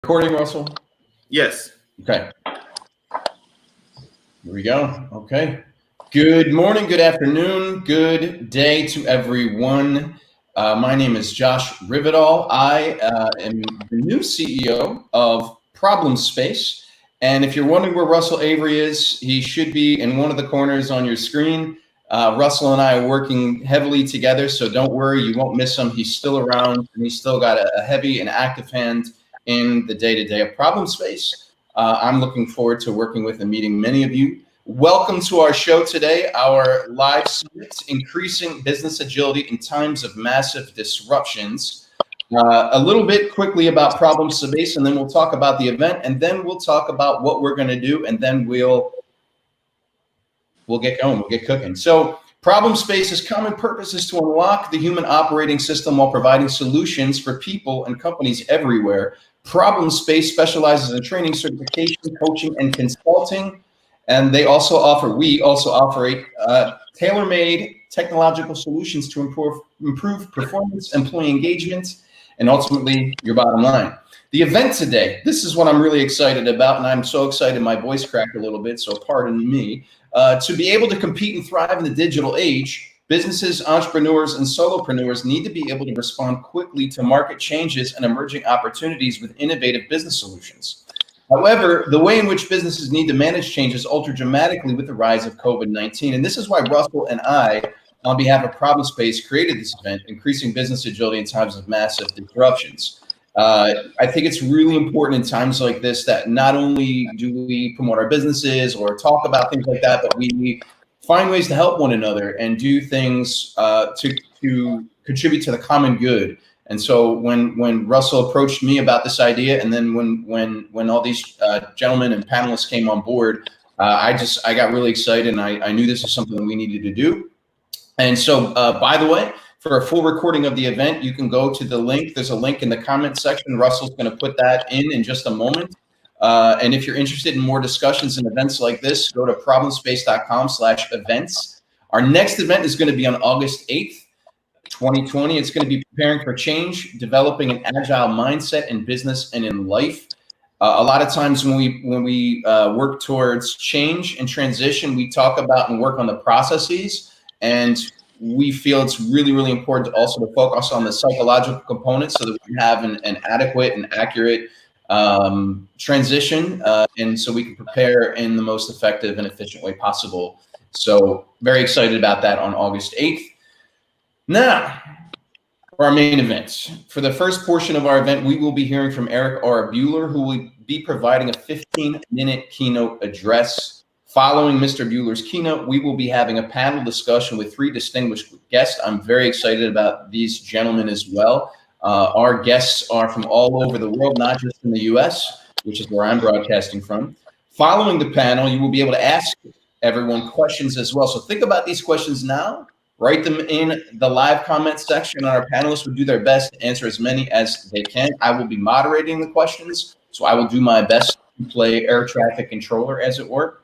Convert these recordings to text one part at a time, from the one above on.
Recording, Russell? Yes. Okay. Here we go. Okay. Good morning, good afternoon, good day to everyone. My name is Josh Rivedal. I am the new CEO of Problem Space. And if you're wondering where Russell Avery is, he should be in one of the corners on your screen. Russell and I are working heavily together, so don't worry, you won't miss him. He's still around, and he's still got a heavy and active hand in the day-to-day of Problem Space. I'm looking forward to working with and meeting many of you. Welcome to our show today, our live summit, Increasing Business Agility in Times of Massive Disruptions. A little bit quickly about Problem Space, and then we'll talk about the event, and then we'll talk about what we're going to do, and then we'll get going, we'll get cooking. So Problem Space's common purpose is to unlock the human operating system while providing solutions for people and companies everywhere. Problem Space specializes in training, certification, coaching, and consulting. And we also offer tailor-made technological solutions to improve performance, employee engagement, and ultimately your bottom line. The event today, this is what I'm really excited about, and I'm so excited my voice cracked a little bit, so pardon me. To be able to compete and thrive in the digital age, businesses, entrepreneurs, and solopreneurs need to be able to respond quickly to market changes and emerging opportunities with innovative business solutions. However, the way in which businesses need to manage changes altered dramatically with the rise of COVID-19. And this is why Russell and I, on behalf of Problem Space, created this event, Increasing Business Agility in Times of Massive Disruptions. I think it's really important in times like this that not only do we promote our businesses or talk about things like that, but we find ways to help one another and do things to contribute to the common good. And so when Russell approached me about this idea, and then when all these gentlemen and panelists came on board, I got really excited, and I knew this is something we needed to do. And so, by the way, for a full recording of the event, you can go to the link. There's a link in the comment section. Russell's going to put that in just a moment. And if you're interested in more discussions and events like this, go to problemspace.com/events. Our next event is going to be on August 8th. 2020. It's going to be preparing for change, developing an agile mindset in business and in life. A lot of times when we work towards change and transition, we talk about and work on the processes, and we feel it's really, really important to also to focus on the psychological components so that we have an adequate and accurate transition, and so we can prepare in the most effective and efficient way possible. So very excited about that on August 8th. Now, for our main events. For the first portion of our event, we will be hearing from Eric R. Bueller, who will be providing a 15-minute keynote address. Following Mr. Bueller's keynote, we will be having a panel discussion with 3 distinguished guests. I'm very excited about these gentlemen as well. Our guests are from all over the world, not just in the US, which is where I'm broadcasting from. Following the panel, you will be able to ask everyone questions as well. So think about these questions now. Write them in the live comment section, and our panelists will do their best to answer as many as they can. I will be moderating the questions, so I will do my best to play air traffic controller, as it were.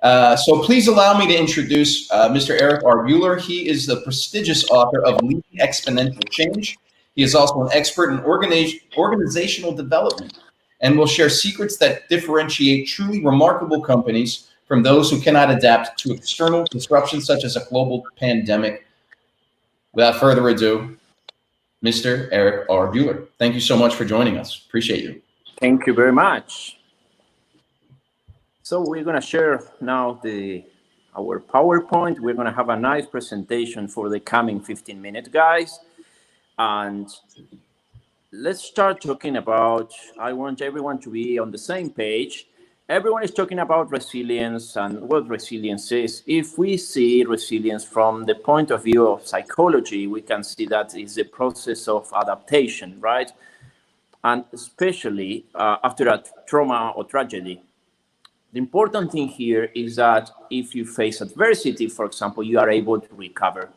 So please allow me to introduce Mr. Eric R. Bueller. He is the prestigious author of Leading Exponential Change. He is also an expert in organizational development and will share secrets that differentiate truly remarkable companies from those who cannot adapt to external disruptions such as a global pandemic. Without further ado, Mr. Eric R. Bueller. Thank you so much for joining us. Appreciate you. Thank you very much. So we're going to share now our PowerPoint. We're going to have a nice presentation for the coming 15 minutes, guys. And let's start talking about, I want everyone to be on the same page. Everyone is talking about resilience and what resilience is. If we see resilience from the point of view of psychology, we can see that it's a process of adaptation, right? And especially after a trauma or tragedy. The important thing here is that if you face adversity, for example, you are able to recover.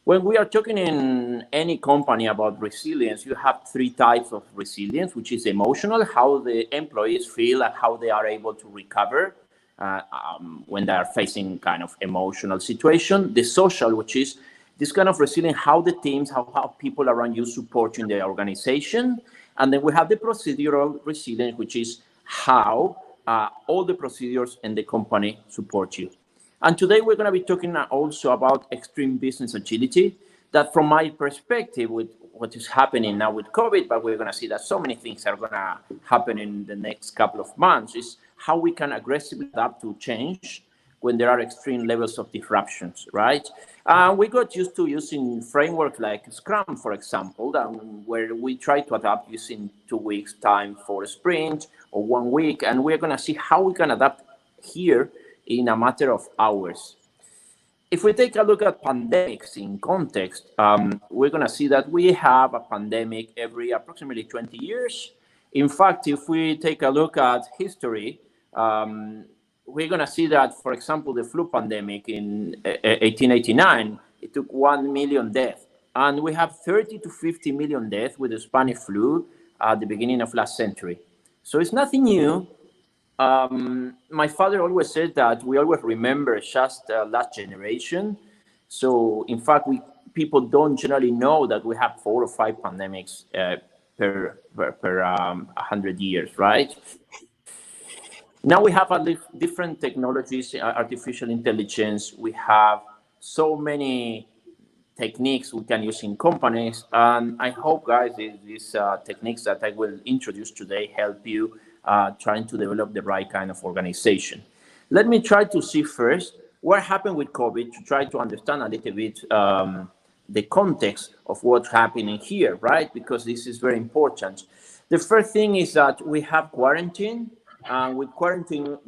When we are talking in any company about resilience, you have 3 types of resilience, which is emotional, how the employees feel and how they are able to recover when they are facing kind of emotional situation. The social, which is this kind of resilience, how the teams, how people around you support you in the organization. And then we have the procedural resilience, which is how all the procedures in the company support you. And today we're going to be talking also about extreme business agility, that from my perspective, with what is happening now with COVID, but we're going to see that so many things are going to happen in the next couple of months, is how we can aggressively adapt to change when there are extreme levels of disruptions, right? We got used to using framework like Scrum, for example, where we try to adapt using 2 weeks time for a sprint or 1 week, and we're going to see how we can adapt here in a matter of hours. If we take a look at pandemics in context, we're going to see that we have a pandemic every approximately 20 years. In fact, if we take a look at history, we're going to see that, for example, the flu pandemic in 1889, it took 1 million deaths. And we have 30 to 50 million deaths with the Spanish flu at the beginning of last century. So it's nothing new. My father always said that we always remember just last generation. So in fact, people don't generally know that we have 4 or 5 pandemics per 100 years, right? Now we have different technologies, artificial intelligence. We have so many techniques we can use in companies. And I hope, guys, these techniques that I will introduce today help you trying to develop the right kind of organization. Let me try to see first what happened with COVID to try to understand a little bit the context of what's happening here, right? Because this is very important. The first thing is that we have quarantine. With quarantine,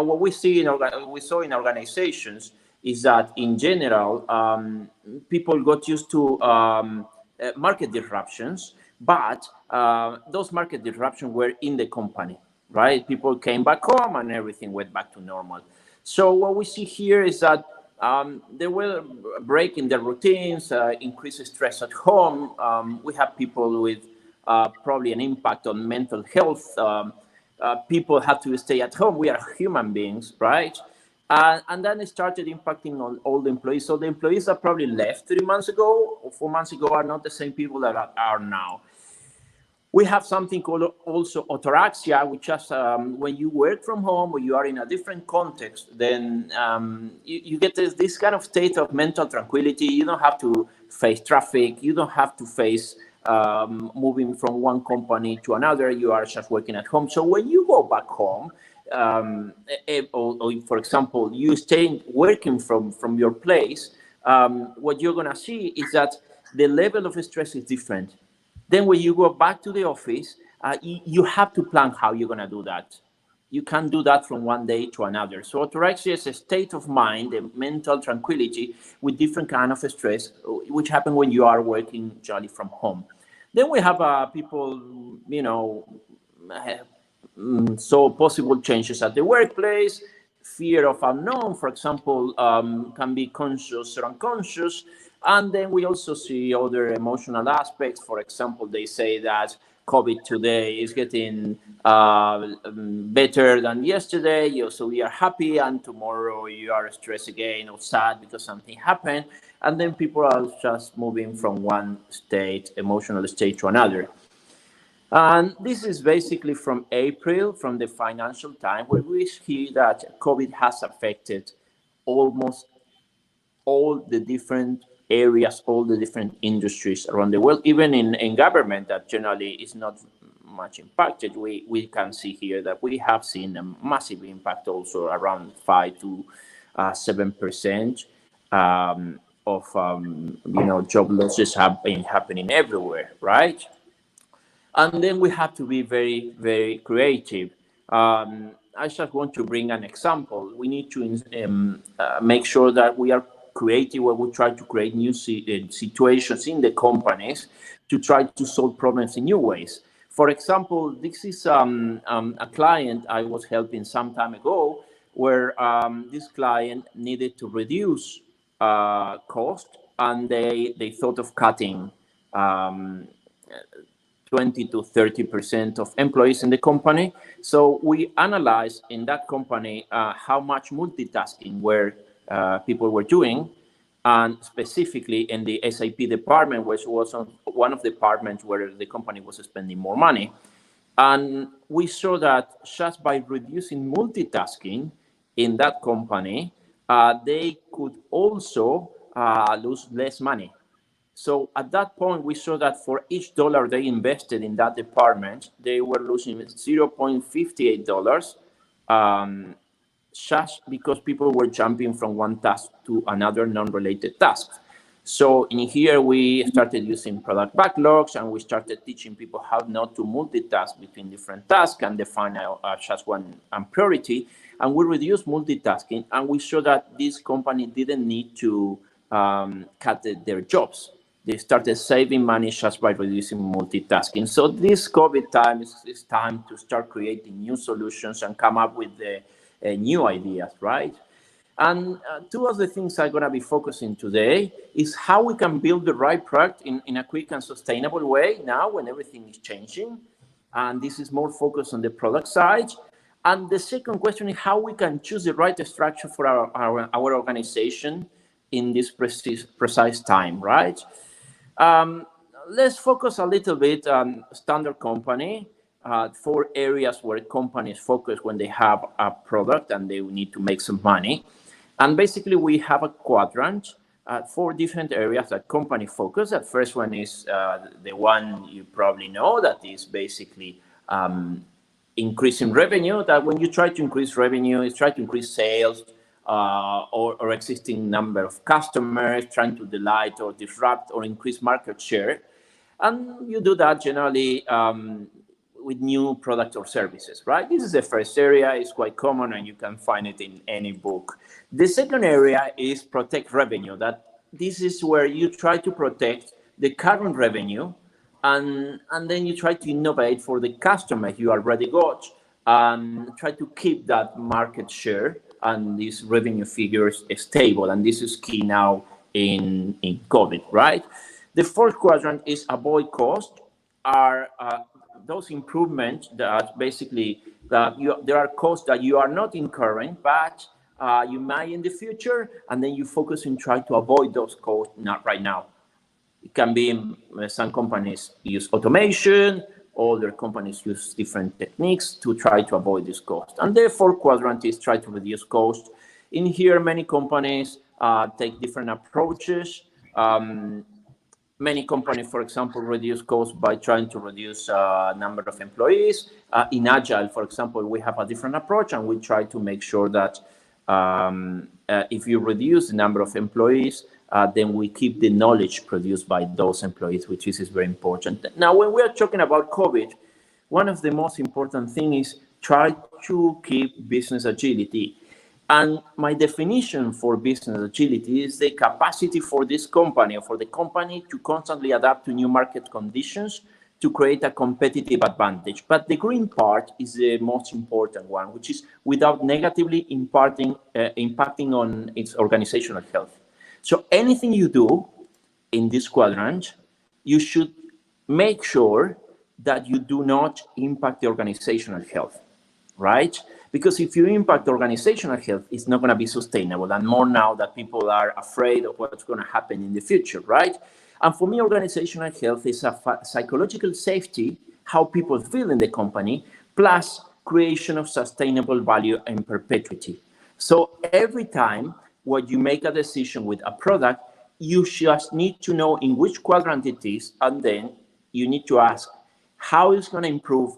what we saw in organizations is that in general, people got used to market disruptions, but those market disruptions were in the company, right? People came back home and everything went back to normal. So what we see here is that they were breaking their routines, increased stress at home. We have people with probably an impact on mental health. People have to stay at home. We are human beings, right? And then it started impacting on all the employees. So the employees that probably left 3 months ago or 4 months ago are not the same people that are now. We have something called also autoraxia, which is when you work from home or you are in a different context, then you get this kind of state of mental tranquility. You don't have to face traffic. You don't have to face moving from one company to another. You are just working at home. So when you go back home, or for example, you stay working from your place, what you're going to see is that the level of stress is different. Then when you go back to the office, you have to plan how you're going to do that. You can't do that from one day to another. So autorexia is a state of mind, a mental tranquility with different kind of stress, which happen when you are working generally from home. Then we have people, so possible changes at the workplace, fear of unknown, for example, can be conscious or unconscious. And then we also see other emotional aspects. For example, they say that COVID today is getting better than yesterday, so we are happy, and tomorrow you are stressed again or sad because something happened. And then people are just moving from one emotional state to another. And this is basically from April, from the Financial Times, where we see that COVID has affected almost all the different areas, all the different industries around the world, even in government that generally is not much impacted. We can see here that we have seen a massive impact also, around 5 to 7% of job losses have been happening everywhere, right? And then we have to be very, very creative. I just want to bring an example. We need to make sure that we are creative when we try to create new situations in the companies to try to solve problems in new ways. For example, this is a client I was helping some time ago, where this client needed to reduce cost, and they thought of cutting 20 to 30% of employees in the company. So we analyzed in that company how much multitasking people were doing, and specifically in the SAP department, which was one of the departments where the company was spending more money. And we saw that just by reducing multitasking in that company, they could also lose less money. So at that point, we saw that for each dollar they invested in that department, they were losing $0.58 just because people were jumping from one task to another non-related task. So in here, we started using product backlogs, and we started teaching people how not to multitask between different tasks and define just one priority. And we reduced multitasking, and we saw that this company didn't need to cut their jobs. They started saving money just by reducing multitasking. So this COVID time is time to start creating new solutions and come up with the new ideas, right? And two of the things I'm going to be focusing today is how we can build the right product in a quick and sustainable way now when everything is changing. And this is more focused on the product side. And the second question is how we can choose the right structure for our organization in this precise time, right? Let's focus a little bit on standard company. 4 areas where companies focus when they have a product and they need to make some money. And basically, we have a quadrant, 4 different areas that company focus. The first one is the one you probably know, that is basically increasing revenue. That when you try to increase revenue, is try to increase sales or existing number of customers, trying to delight or disrupt or increase market share. And you do that generally with new products or services, right? This is the first area. It's quite common, and you can find it in any book. The second area is protect revenue. That this is where you try to protect the current revenue, and then you try to innovate for the customer you already got, and try to keep that market share and these revenue figures stable. And this is key now in COVID, right? The fourth quadrant is avoid cost. Are those improvements that basically there are costs that you are not incurring, but you might in the future, and then you focus on trying to avoid those costs not right now. It can be some companies use automation, other companies use different techniques to try to avoid this cost. And the fourth quadrant is try to reduce cost. In here, many companies take different approaches. Many companies, for example, reduce costs by trying to reduce number of employees. In Agile, for example, we have a different approach, and we try to make sure that if you reduce the number of employees, then we keep the knowledge produced by those employees, which is very important. Now, when we are talking about COVID, one of the most important things is try to keep business agility. And my definition for business agility is the capacity for this company or for the company to constantly adapt to new market conditions to create a competitive advantage. But the green part is the most important one, which is without negatively impacting on its organizational health. So anything you do in this quadrant, you should make sure that you do not impact the organizational health, right? Because if you impact organizational health, it's not going to be sustainable. And more now that people are afraid of what's going to happen in the future, right? And for me, organizational health is a psychological safety, how people feel in the company, plus creation of sustainable value and perpetuity. So every time when you make a decision with a product, you just need to know in which quadrant it is, and then you need to ask, how is going to improve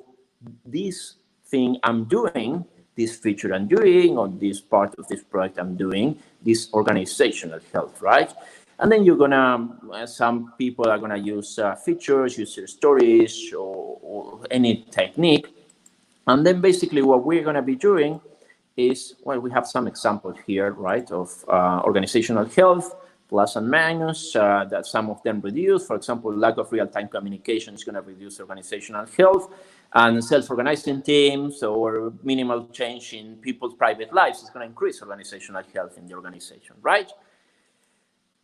this thing I'm doing, this feature I'm doing, or this part of this product I'm doing, this organizational health, right? And then you're gonna, some people are gonna use features, user stories, or any technique. And then basically what we're gonna be doing is, well, we have some examples here, right, of organizational health, plus and minus, that some of them reduce. For example, lack of real-time communication is gonna reduce organizational health, and self-organizing teams or minimal change in people's private lives is gonna increase organizational health in the organization, right?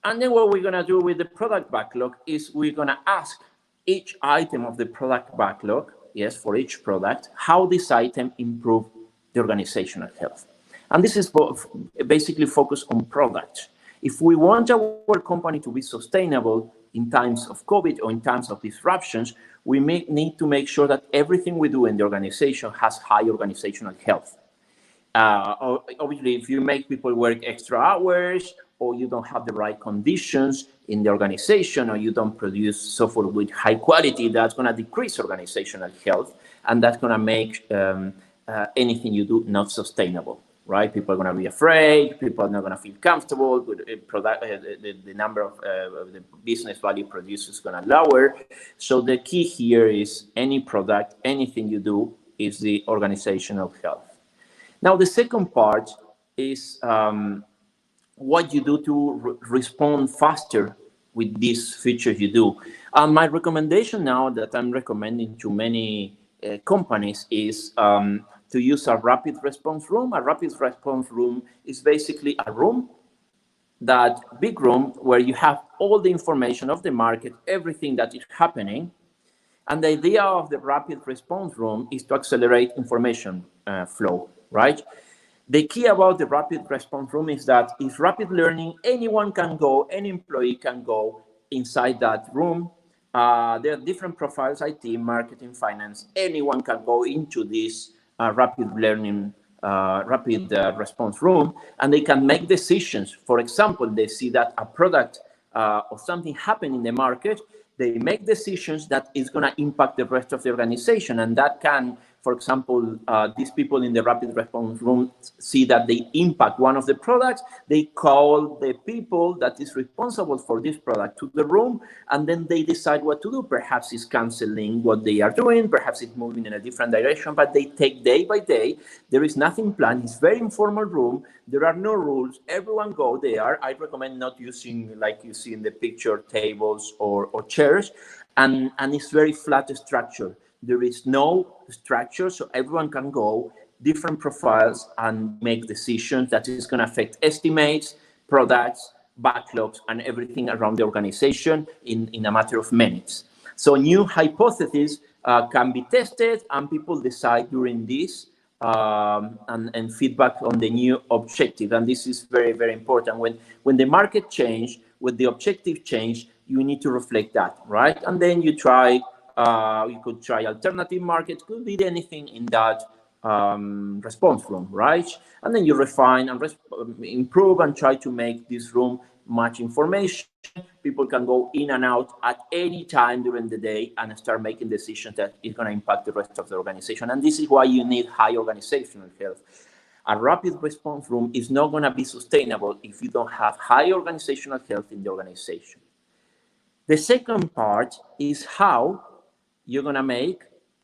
And then what we're gonna do with the product backlog is we're gonna ask each item of the product backlog, yes, for each product, how this item improve the organizational health. And this is basically focused on products. If we want our company to be sustainable in times of COVID or in times of disruptions, we need to make sure that everything we do in the organization has high organizational health. Obviously, if you make people work extra hours, or you don't have the right conditions in the organization, or you don't produce software with high quality, that's going to decrease organizational health, and that's going to make anything you do not sustainable, right? People are going to be afraid, people are not going to feel comfortable, the number of the business value produced is going to lower. So the key here is any product, anything you do, is the organizational health. Now, the second part is what you do to respond faster with these features you do. My recommendation now that I'm recommending to many companies is to use a rapid response room. A rapid response room is basically a room, that big room where you have all the information of the market, everything that is happening. And the idea of the rapid response room is to accelerate information flow, right? The key about the rapid response room is that it's rapid learning. Anyone can go, any employee can go inside that room. There are different profiles, IT, marketing, finance. Anyone can go into this rapid learning, rapid response room, and they can make decisions. For example, they see that a product or something happened in the market, they make decisions that is going to impact the rest of the organization. And that can, for example, these people in the rapid response room see that they impact one of the products. They call the people that is responsible for this product to the room, and then they decide what to do. Perhaps it's canceling what they are doing, perhaps it's moving in a different direction, but they take day by day. There is nothing planned. It's very informal room. There are no rules. Everyone go there. I recommend not using, like you see in the picture, tables or chairs, and it's very flat structure. There is no structure, so everyone can go, different profiles, and make decisions that is going to affect estimates, products, backlogs, and everything around the organization in a matter of minutes. So new hypotheses can be tested, and people decide during this and feedback on the new objective. And this is very, very important. When the market change, when the objective change, you need to reflect that, right? And then you try. You could try alternative markets, could be anything in that response room, right? And then you refine and improve and try to make this room much information. People can go in and out at any time during the day and start making decisions that is going to impact the rest of the organization. And this is why you need high organizational health. A rapid response room is not going to be sustainable if you don't have high organizational health in the organization. The second part is how you're going to make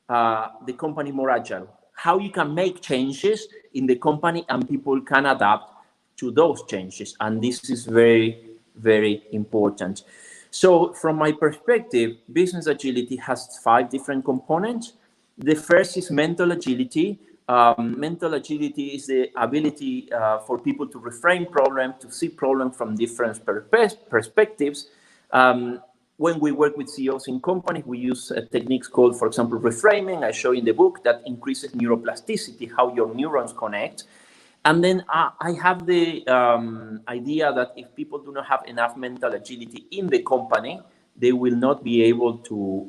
the company more agile, how you can make changes in the company and people can adapt to those changes. And this is very, very important. So from my perspective, business agility has 5 different components. The first is mental agility. Mental agility is the ability for people to reframe problems, to see problems from different perspectives. When we work with CEOs in companies, we use techniques called, for example, reframing. I show in the book that increases neuroplasticity, how your neurons connect. And then I have the idea that if people do not have enough mental agility in the company, they will not be able to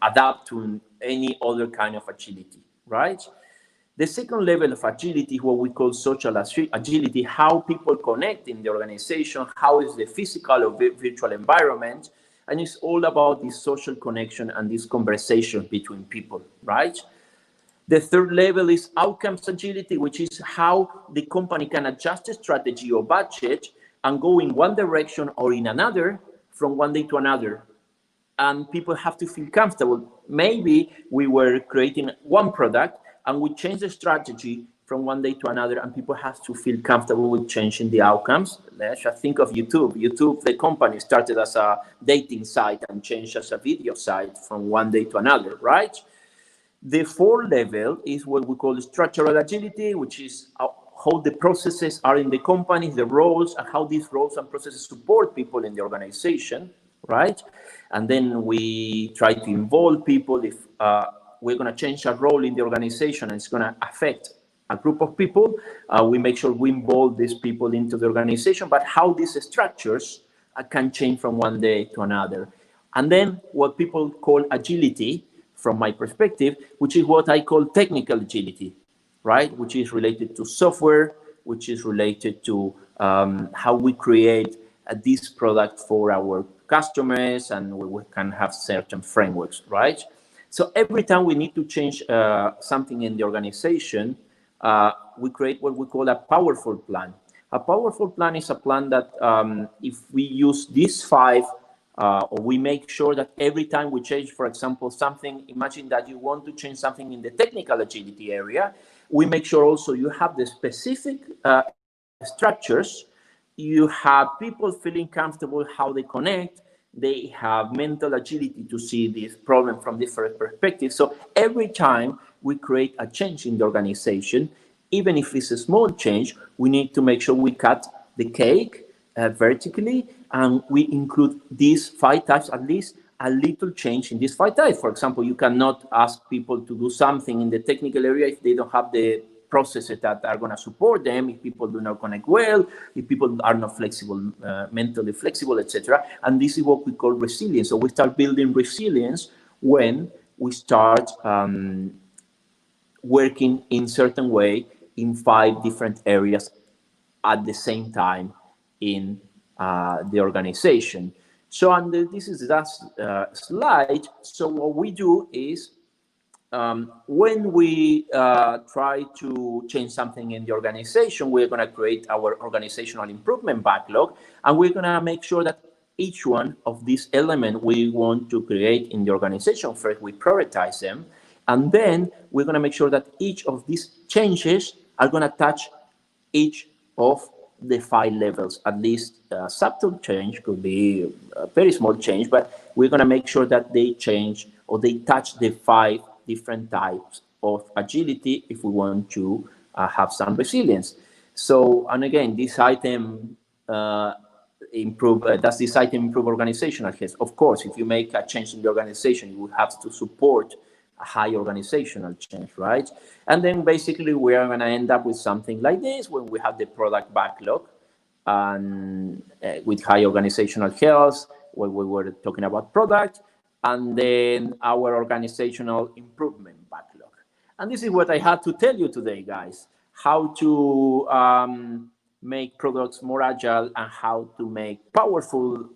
adapt to any other kind of agility, right? The second level of agility is what we call social agility, how people connect in the organization, how is the physical or virtual environment, and it's all about this social connection and this conversation between people, right? The third level is outcomes agility, which is how the company can adjust the strategy or budget and go in one direction or in another from one day to another. And people have to feel comfortable. Maybe we were creating one product and we change the strategy from one day to another, and people have to feel comfortable with changing the outcomes. Let's just think of YouTube. YouTube, the company, started as a dating site and changed as a video site from one day to another, right? The fourth level is what we call structural agility, which is how the processes are in the company, the roles, and how these roles and processes support people in the organization, right? And then we try to involve people if we're going to change a role in the organization and it's going to affect a group of people. We make sure we involve these people into the organization, but how these structures can change from one day to another. And then what people call agility, from my perspective, which is what I call technical agility, right? Which is related to software, which is related to how we create this product for our customers, and we can have certain frameworks, right? So every time we need to change something in the organization, we create what we call a powerful plan. A powerful plan is a plan that if we use these five, or we make sure that every time we change, for example, something, imagine that you want to change something in the technical agility area, we make sure also you have the specific structures, you have people feeling comfortable how they connect, they have mental agility to see this problem from different perspectives. So every time we create a change in the organization, even if it's a small change, we need to make sure we cut the cake vertically, and we include these 5 types, at least a little change in these 5 types. For example, you cannot ask people to do something in the technical area if they don't have the processes that are going to support them, if people do not connect well, if people are not flexible, mentally flexible, etc. And this is what we call resilience. So we start building resilience when we start working in certain way in 5 different areas at the same time in the organization. So, and this is that slide. So what we do is, when we try to change something in the organization, we're going to create our organizational improvement backlog, and we're going to make sure that each one of these elements we want to create in the organization, first we prioritize them, and then we're going to make sure that each of these changes are going to touch each of the 5 levels. At least a subtle change, could be a very small change, but we're going to make sure that they change or they touch the 5 different types of agility if we want to have some resilience. So, and again, this item does this item improve organizational health? Of course, if you make a change in the organization, you will have to support a high organizational change, right? And then basically we are going to end up with something like this when we have the product backlog and with high organizational health, when we were talking about product, and then our organizational improvement backlog. And this is what I had to tell you today, guys, how to make products more agile and how to make powerful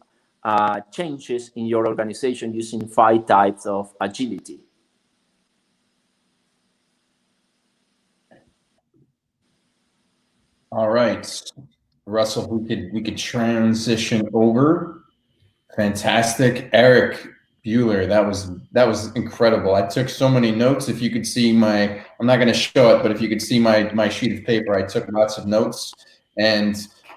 changes in your organization using 5 types of agility. All right, Russell, we could transition over. Fantastic, Eric Bueller. That was incredible. I took so many notes. If you could see my, I'm not going to show it, but if you could see my sheet of paper, I took lots of notes and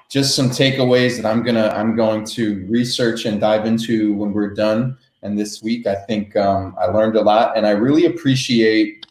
just some takeaways that I'm going to research and dive into when we're done. And this week, I think I learned a lot, and I really appreciate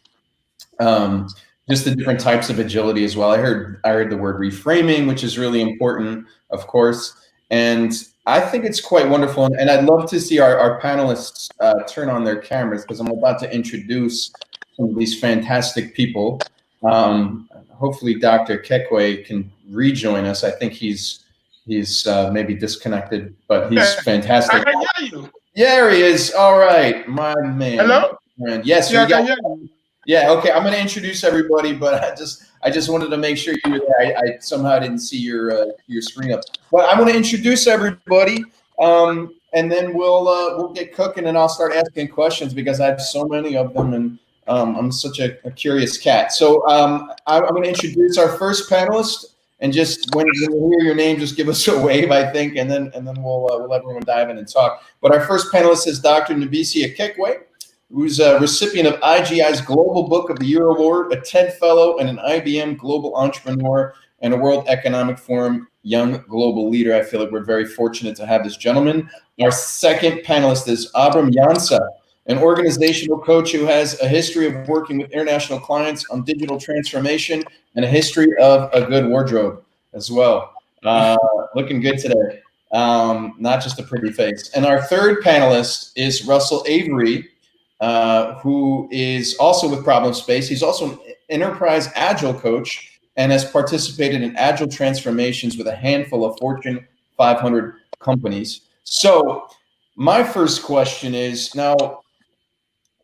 just the different types of agility as well. I heard the word reframing, which is really important, of course, and I think it's quite wonderful. And I'd love to see our panelists turn on their cameras, because I'm about to introduce some of these fantastic people. Hopefully Dr. Kekwe can rejoin us. I think he's maybe disconnected, but he's fantastic. I can hear you. Yeah, there he is. All right, my man. Hello? Yes, Yeah, we got. I can hear you. Yeah, okay. I'm going to introduce everybody, but I just wanted to make sure you were there. I somehow didn't see your screen up. But I want to introduce everybody, and then we'll get cooking, and I'll start asking questions because I have so many of them, and I'm such a curious cat. So I'm going to introduce our first panelist, and just when you hear your name, just give us a wave, I think, and then we'll let everyone dive in and talk. But our first panelist is Dr. Nabisia Kekwe, who's a recipient of IGI's Global Book of the Year Award, a TED Fellow, and an IBM Global Entrepreneur, and a World Economic Forum Young Global Leader. I feel like we're very fortunate to have this gentleman. Our second panelist is Abram Jansa, an organizational coach who has a history of working with international clients on digital transformation and a history of a good wardrobe as well. Looking good today, not just a pretty face. And our third panelist is Russell Avery, who is also with Problem Space. He's also enterprise agile coach and has participated in agile transformations with a handful of Fortune 500 companies. So my first question is, now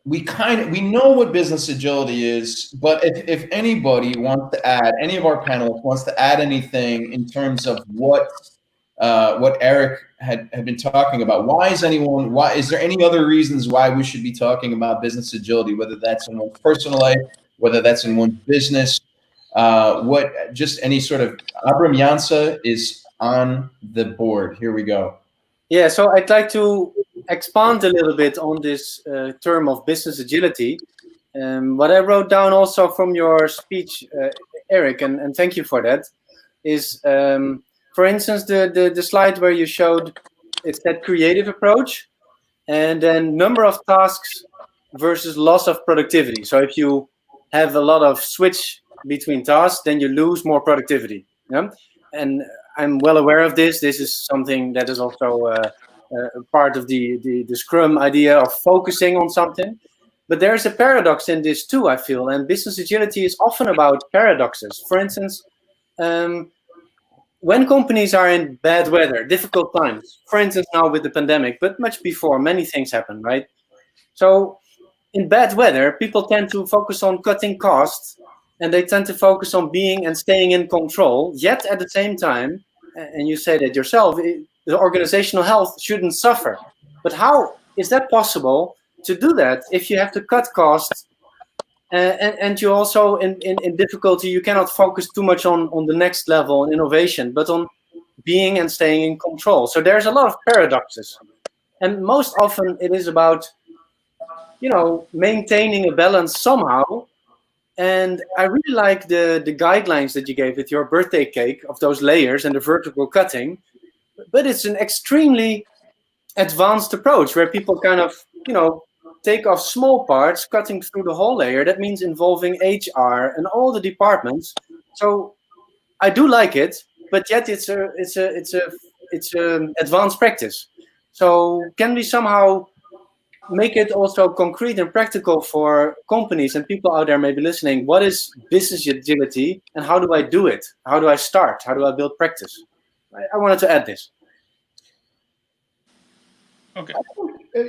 we know what business agility is, but if anybody wants to add, any of our panelists wants to add anything in terms of what Eric had been talking about, why is there any other reasons why we should be talking about business agility, whether that's in one's personal life, whether that's in one's business, just any sort of, Abram Jansa is on the board. Here we go. Yeah, so I'd like to expand a little bit on this term of business agility. What I wrote down also from your speech, Eric, and thank you for that, is, for instance, the slide where you showed it's that creative approach, and then number of tasks versus loss of productivity. So if you have a lot of switch between tasks, then you lose more productivity. Yeah? And I'm well aware of this. This is something that is also part of the Scrum idea of focusing on something. But there's a paradox in this too, I feel. And business agility is often about paradoxes. For instance, when companies are in bad weather, difficult times, for instance, now with the pandemic, but much before, many things happen, right? So in bad weather, people tend to focus on cutting costs, and they tend to focus on being and staying in control. Yet at the same time, and you say that yourself, the organizational health shouldn't suffer. But how is that possible to do that if you have to cut costs and you also in difficulty, you cannot focus too much on the next level and innovation, but on being and staying in control. So there's a lot of paradoxes. And most often it is about, maintaining a balance somehow. And I really like the guidelines that you gave with your birthday cake of those layers and the vertical cutting. But it's an extremely advanced approach where people kind of, take off small parts, cutting through the whole layer. That means involving HR and all the departments. So I do like it, but yet it's a advanced practice. So can we somehow make it also concrete and practical for companies and people out there maybe listening? What is business agility and how do I do it? How do I start? How do I build practice? I wanted to add this. Okay.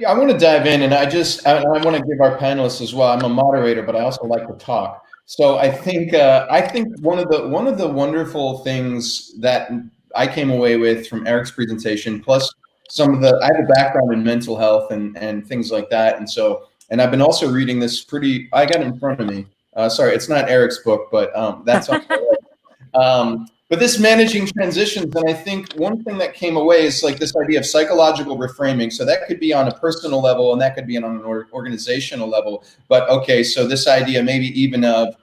I want to dive in, and I want to give our panelists as well. I'm a moderator, but I also like to talk. So I think one of the wonderful things that I came away with from Eric's presentation, plus I have a background in mental health and things like that, and I've been also reading this I got it in front of me. Sorry, it's not Eric's book, but that's on. But this managing transitions, and I think one thing that came away is like this idea of psychological reframing. So that could be on a personal level, and that could be on an organizational level. But okay, so this idea maybe even of,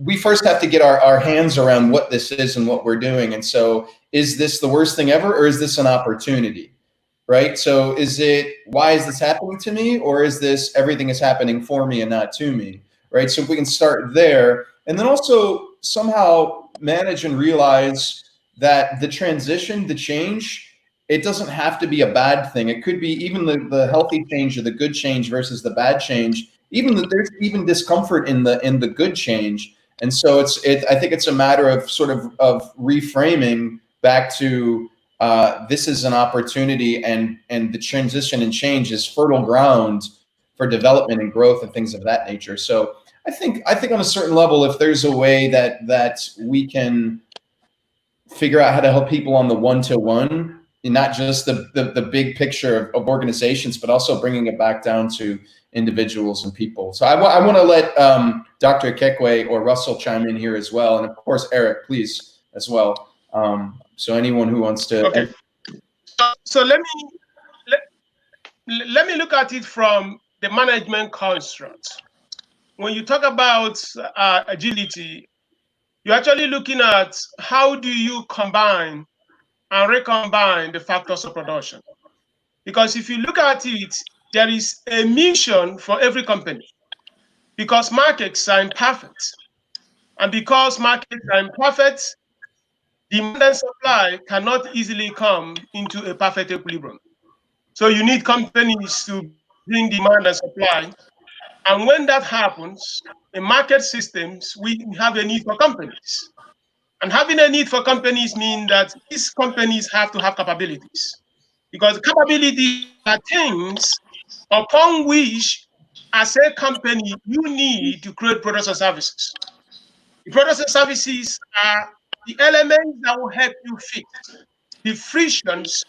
we first have to get our hands around what this is and what we're doing. And so is this the worst thing ever, or is this an opportunity? Right? So why is this happening to me, or is this everything is happening for me and not to me? Right? So if we can start there, and then also somehow manage and realize that the transition, the change, it doesn't have to be a bad thing. It could be even the healthy change or the good change versus the bad change. There's even discomfort in the good change. And so I think it's a matter of sort of reframing back to this is an opportunity, and the transition and change is fertile ground for development and growth and things of that nature. So I think on a certain level, if there's a way that we can figure out how to help people on the one-to-one, and not just the big picture of organizations, but also bringing it back down to individuals and people. So I want to let Dr. Kekwe or Russell chime in here as well, and of course Eric, please as well. So anyone who wants to. Okay. So let me look at it from the management construct. When you talk about agility, you're actually looking at how do you combine and recombine the factors of production. Because if you look at it, there is a mission for every company, because markets are imperfect. And because markets are imperfect, demand and supply cannot easily come into a perfect equilibrium. So you need companies to bring demand and supply And when that happens, in market systems, we have a need for companies. And having a need for companies means that these companies have to have capabilities. Because capabilities are things upon which, as a company, you need to create products and services. The products and services are the elements that will help you fix the frictions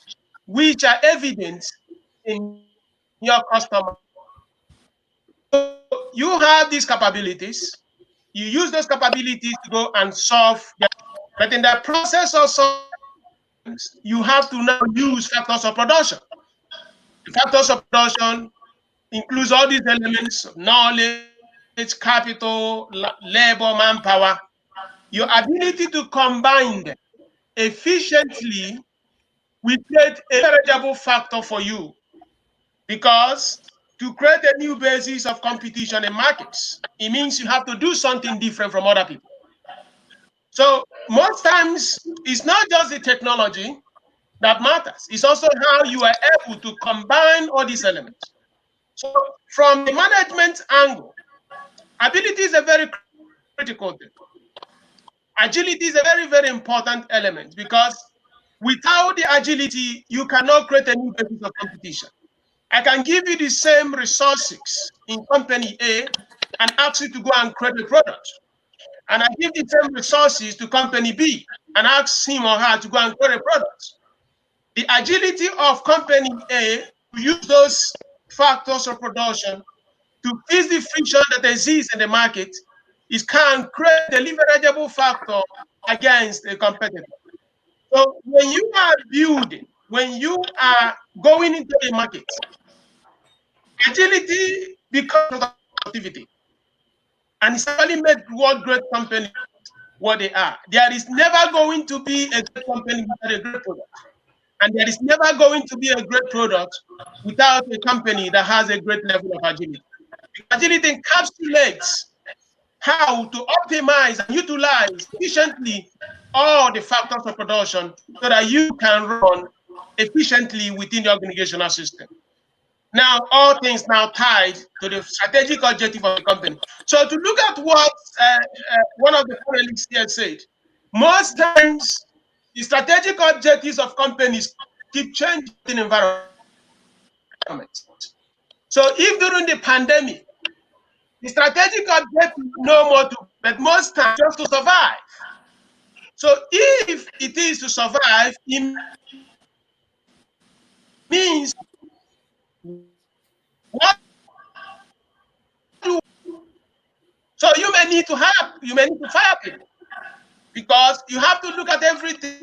which are evident in your customer. So you have these capabilities, you use those capabilities to go and solve them. But in the process of solving, you have to now use factors of production. The factors of production includes all these elements of knowledge, capital, labor, manpower. Your ability to combine them efficiently will create a leverageable factor for you, because to create a new basis of competition in markets, it means you have to do something different from other people. So most times, it's not just the technology that matters. It's also how you are able to combine all these elements. So from the management angle, ability is a very critical thing. Agility is a very, very important element, because without the agility, you cannot create a new basis of competition. I can give you the same resources in company A and ask you to go and create a product. And I give the same resources to company B and ask him or her to go and create a product. The agility of company A to use those factors of production to fix the friction that exists in the market can create a leverageable factor against a competitor. So when you are building, when you are going into a market, agility becomes productivity. And it's actually made what great companies what they are. There is never going to be a great company without a great product. And there is never going to be a great product without a company that has a great level of agility. Agility encapsulates how to optimize and utilize efficiently all the factors of production so that you can run efficiently within the organizational system. Now, all things now tied to the strategic objective of the company. So to look at what one of the panelists here said, most times the strategic objectives of companies keep changing in environment. So if during the pandemic, the strategic objective no more to, but most times just to survive. So if it is to survive, it means what do, so you may need to fire people, because you have to look at everything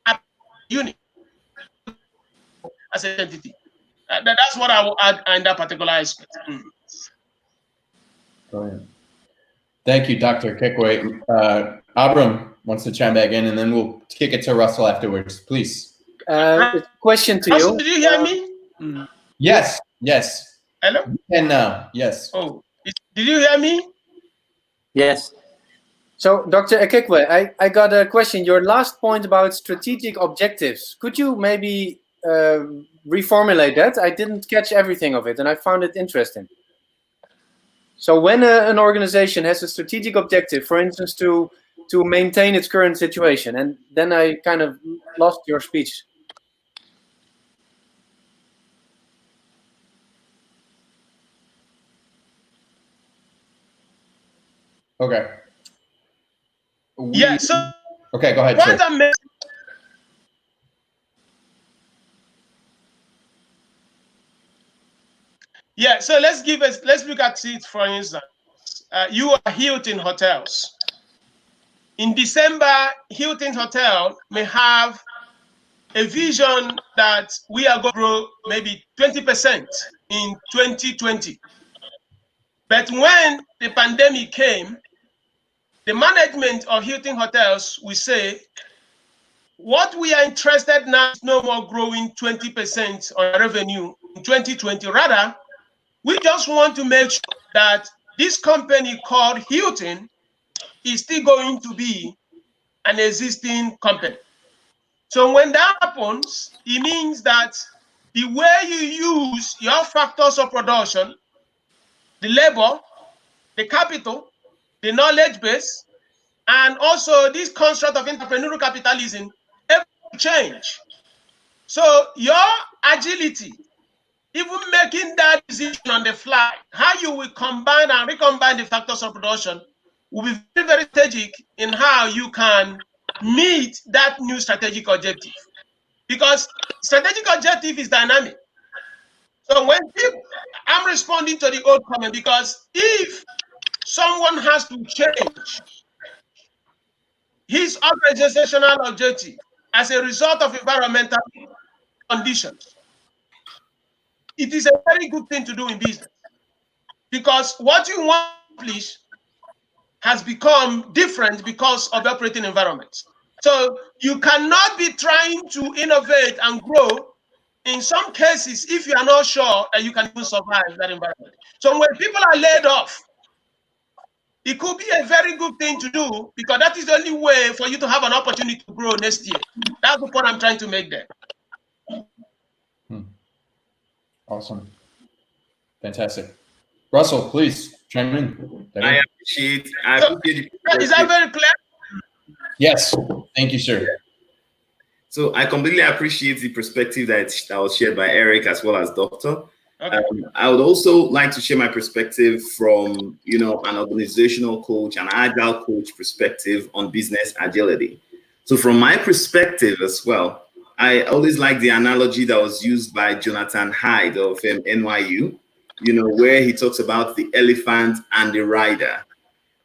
as a unit, as an entity. That's what I will add in that particular aspect. Brilliant. Thank you, Dr. Kekwe. Abram wants to chime back in, and then we'll kick it to Russell afterwards. Please. Question to Russell, you. did you hear me? Yes. Yes. Hello? And now, yes. Oh, did you hear me? Yes. So, Dr. Ekekwe, I got a question. Your last point about strategic objectives. Could you maybe reformulate that? I didn't catch everything of it, and I found it interesting. So when an organization has a strategic objective, for instance, to maintain its current situation, and then I kind of lost your speech. Okay. Yeah, so okay, go ahead, sir. Yeah, so let's look at it, for instance. You are Hilton Hotels. In December, Hilton Hotel may have a vision that we are going to grow maybe 20% in 2020. But when the pandemic came, the management of Hilton Hotels will say, what we are interested now is no more growing 20% on revenue in 2020. Rather, we just want to make sure that this company called Hilton is still going to be an existing company. So when that happens, it means that the way you use your factors of production the labor, the capital, the knowledge base, and also this construct of entrepreneurial capitalism, everything change. So your agility, even making that decision on the fly, how you will combine and recombine the factors of production will be very, very strategic in how you can meet that new strategic objective. Because strategic objective is dynamic. So when people, I'm responding to the old comment, because if someone has to change his organizational objective as a result of environmental conditions, it is a very good thing to do in business, because what you want to accomplish has become different because of the operating environment. So you cannot be trying to innovate and grow in some cases if you are not sure that you can even survive that environment. So when people are laid off, it could be a very good thing to do, because that is the only way for you to have an opportunity to grow next year. That's the point I'm trying to make there. Awesome. Fantastic. Russell, please chime in. I appreciate Is that very clear? Yes. Thank you, sir. So I completely appreciate the perspective that was shared by Eric as well as Doctor. Okay. I would also like to share my perspective from, an organizational coach, an agile coach perspective on business agility. So from my perspective as well, I always like the analogy that was used by Jonathan Hyde of NYU, where he talks about the elephant and the rider.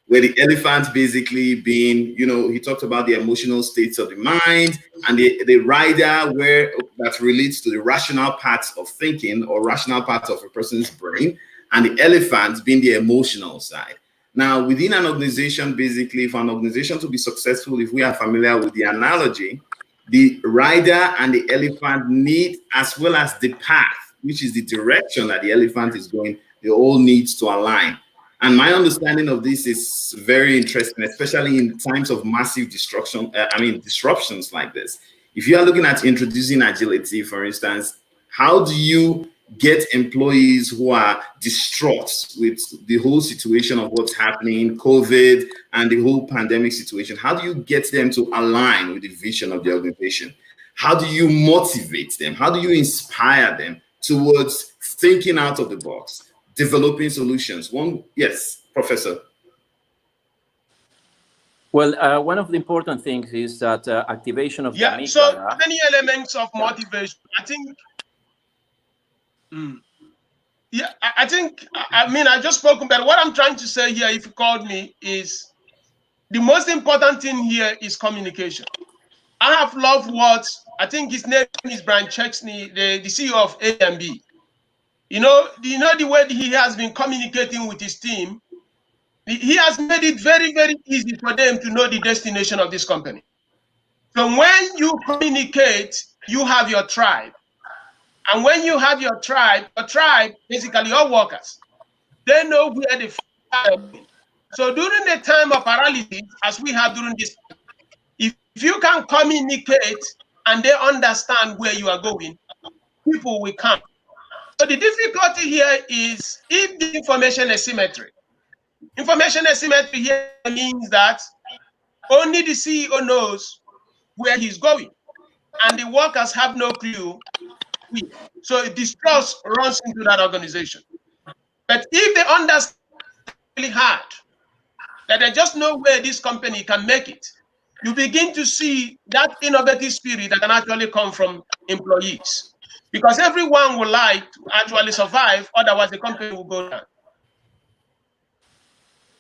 Where the elephant basically being, he talked about the emotional states of the mind, and the rider where that relates to the rational parts of thinking or rational parts of a person's brain, and the elephant being the emotional side. Now, within an organization, basically, for an organization to be successful, if we are familiar with the analogy, the rider and the elephant need, as well as the path, which is the direction that the elephant is going, they all need to align. And my understanding of this is very interesting, especially in times of massive disruptions like this. If you are looking at introducing agility, for instance, how do you get employees who are distraught with the whole situation of what's happening, COVID, and the whole pandemic situation? How do you get them to align with the vision of the organization? How do you motivate them? How do you inspire them towards thinking out of the box, developing solutions? Yes, Professor. Well, one of the important things is that activation of the amygdala. So many elements of motivation. I think. I just spoke, but what I'm trying to say here, if you called me, is the most important thing here is communication. I have loved what, I think his name is Brian Chesney, the CEO of A&B. The way he has been communicating with his team, he has made it very, very easy for them to know the destination of this company. So when you communicate, you have your tribe. And when you have your tribe, basically your workers, they know where they are. So during the time of paralysis, as we have during this, if you can communicate and they understand where you are going, people will come. So the difficulty here is if the information asymmetry. Information asymmetry here means that only the CEO knows where he's going, and the workers have no clue. So distrust runs into that organization. But if they understand really hard, that they just know where this company can make it, you begin to see that innovative spirit that can actually come from employees. Because everyone would like to actually survive, otherwise the company will go down.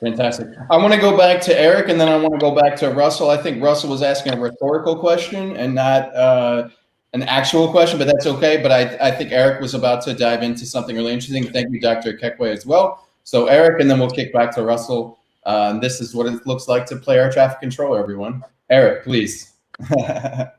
Fantastic. I want to go back to Eric, and then I want to go back to Russell. I think Russell was asking a rhetorical question and not an actual question, but that's okay. But I think Eric was about to dive into something really interesting. Thank you, Dr. Kekwe, as well. So Eric, and then we'll kick back to Russell. This is what it looks like to play our traffic controller, everyone. Eric, please.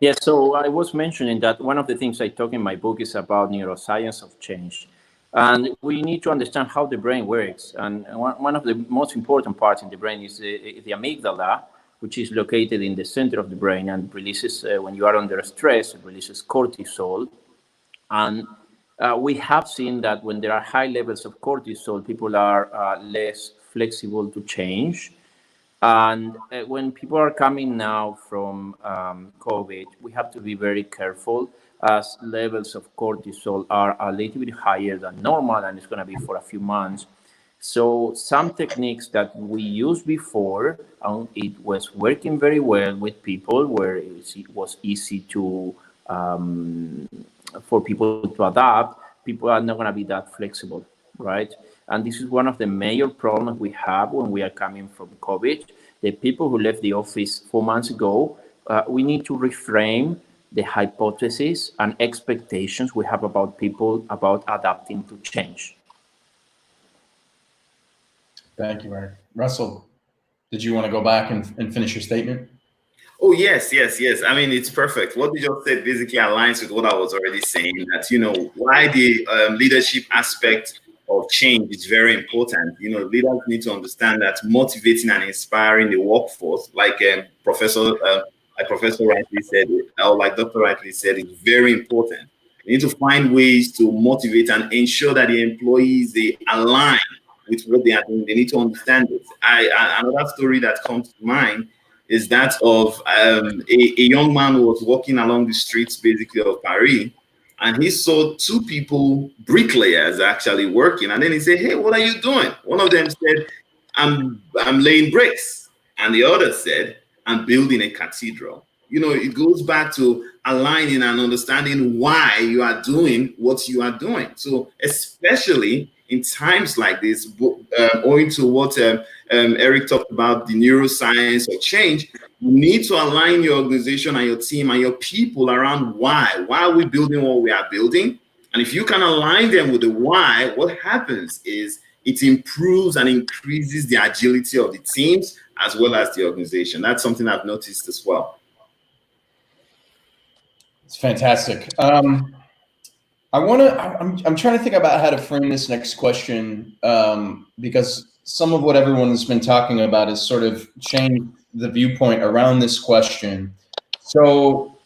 Yes, so I was mentioning that one of the things I talk in my book is about neuroscience of change. And we need to understand how the brain works. And one of the most important parts in the brain is the amygdala, which is located in the center of the brain and releases, when you are under stress, it releases cortisol. And We have seen that when there are high levels of cortisol, people are less flexible to change. And when people are coming now from COVID, we have to be very careful as levels of cortisol are a little bit higher than normal, and it's going to be for a few months. So some techniques that we used before, it was working very well with people where it was easy to for people to adapt. People are not going to be that flexible, right? And this is one of the major problems we have when we are coming from COVID. The people who left the office 4 months ago, we need to reframe the hypothesis and expectations we have about people about adapting to change. Thank you, Eric. Russell, did you want to go back and finish your statement? Oh, yes. I mean, it's perfect. What you just said basically aligns with what I was already saying, that, why the leadership aspect of change is very important. Leaders need to understand that motivating and inspiring the workforce, like Professor rightly said, or like Dr. rightly said, is very important. We need to find ways to motivate and ensure that the employees, they align with what they are doing. They need to understand it. Another story that comes to mind is that of a young man who was walking along the streets basically of Paris, and he saw two people, bricklayers, actually working. And then he said, "Hey, what are you doing?" One of them said, I'm laying bricks. And the other said, "I'm building a cathedral." It goes back to aligning and understanding why you are doing what you are doing. So especially in times like this, owing to what Eric talked about, the neuroscience of change, you need to align your organization and your team and your people around why. Why are we building what we are building? And if you can align them with the why, what happens is it improves and increases the agility of the teams as well as the organization. That's something I've noticed as well. It's fantastic. I'm trying to think about how to frame this next question, because some of what everyone has been talking about has sort of changed the viewpoint around this question. So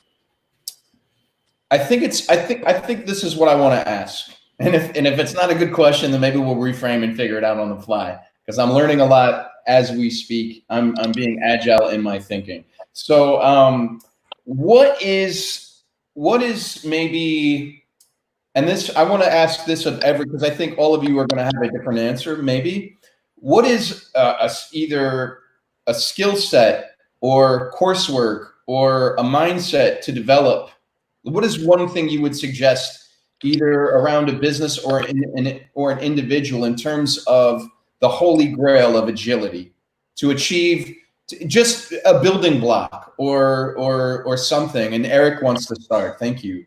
I think this is what I want to ask. And if it's not a good question, then maybe we'll reframe and figure it out on the fly, because I'm learning a lot as we speak. I'm being agile in my thinking. So what is maybe, and this, I want to ask this of every, because I think all of you are going to have a different answer, maybe. What is either a skill set or coursework or a mindset to develop? What is one thing you would suggest either around a business or an individual in terms of the holy grail of agility to achieve just a building block or something? And Eric wants to start. Thank you